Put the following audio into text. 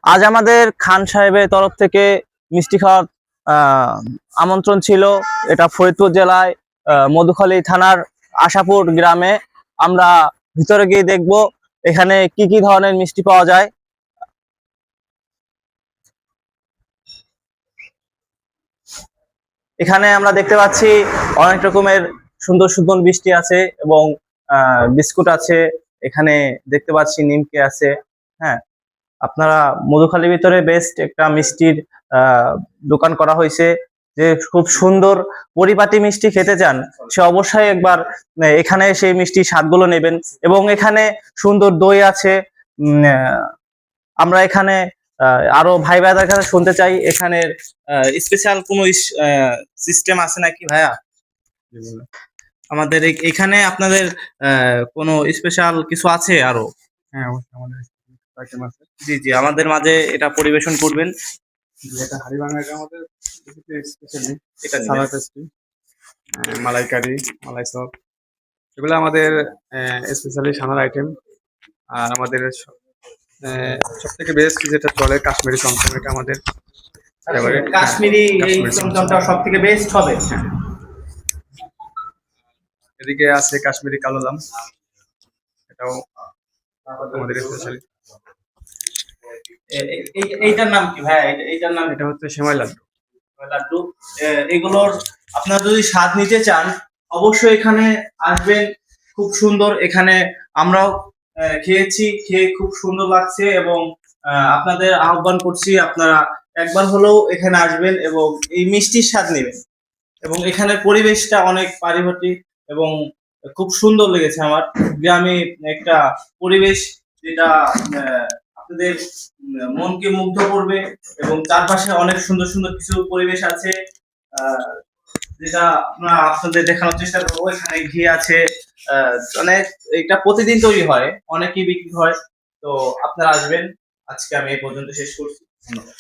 আজ আমাদের খান সাহেবের তরফ থেকে মিষ্টি খাওয়ার আহ, আমন্ত্রণ ছিল। এটা ফরিদপুর জেলায় মধুখালী থানার আশাপুর গ্রামে। আমরা ভিতরে গিয়ে দেখব এখানে কি কি ধরনের মিষ্টি পাওয়া যায়। এখানে আমরা দেখতে পাচ্ছি অনেক রকমের সুন্দর সুন্দর মিষ্টি আছে এবং বিস্কুট আছে। এখানে দেখতে পাচ্ছি নিমকি আছে। হ্যাঁ, আপনারা মধুখালীর ভিতরে বেস্ট একটা মিষ্টির দোকান করা হয়েছে। যে খুব সুন্দর পরিপাটি মিষ্টি খেতে চান সে অবশ্যই একবার এখানে সেই মিষ্টি স্বাদগুলো নেবেন। এবং এখানে সুন্দর দই আছে। আমরা এখানে আরো ভাই ভাইদের কাছে শুনতে চাই এখানের স্পেশাল কোনো সিস্টেম আছে নাকি ভাইয়া? আমাদের এখানে আপনাদের কোনো স্পেশাল কিছু আছে আরো? হ্যাঁ, অবশ্যই আমাদের আইটেম আছে। জি জি, আমাদের মাঝে এটা পরিবেশন করবেন। এটা হাড়িভাঙাটা আমাদের স্পেশালি এটা নিবেন। সাদা পেস্ট্রি, মালাইকারি, মালাই চপ, এগুলো আমাদের স্পেশালি সানার আইটেম। আর আমাদের সব থেকে বেস্ট যেটা চলে কাশ্মীরি চমচম, এটা আমাদের ফেভারিট। কাশ্মীরি এই কাশ্মীরি চমচমটা সব থেকে বেস্ট হবে। এদিকে আছে কাশ্মীরি কালো জাম, এটাও আমাদের স্পেশালি। এইটার নাম কি ভাই? এইটার নাম এটা হচ্ছে সেমাই লাড্ডু। লাড্ডু। এগুলোর আপনারা যদি স্বাদ নিতে চান অবশ্যই এখানে আসবেন। খুব সুন্দর। এখানে আমরাও খেয়েছি, খেয়ে খুব সুন্দর লাগছে এবং আপনাদের আহ্বান করছি আপনারা একবার হলেও এখানে আসবেন এবং এই মিষ্টির স্বাদ নেবেন। এবং এখানে পরিবেশটা অনেক পারিপাটি এবং খুব সুন্দর লেগেছে আমার। গ্রামে একটা পরিবেশ যেটা আপনাদের মনকে মুগ্ধ করবে এবং চারপাশে অনেক সুন্দর সুন্দর কিছু পরিবেশ আছে আহ, যেটা আমরা আপনাদের দেখানোর চেষ্টা করবো। এখানে ঘি আছে। অনেক, এটা প্রতিদিন তৈরি হয়, অনেকই বিক্রি হয়। তো আপনারা আসবেন। আজকে আমি এই পর্যন্ত শেষ করছি। ধন্যবাদ।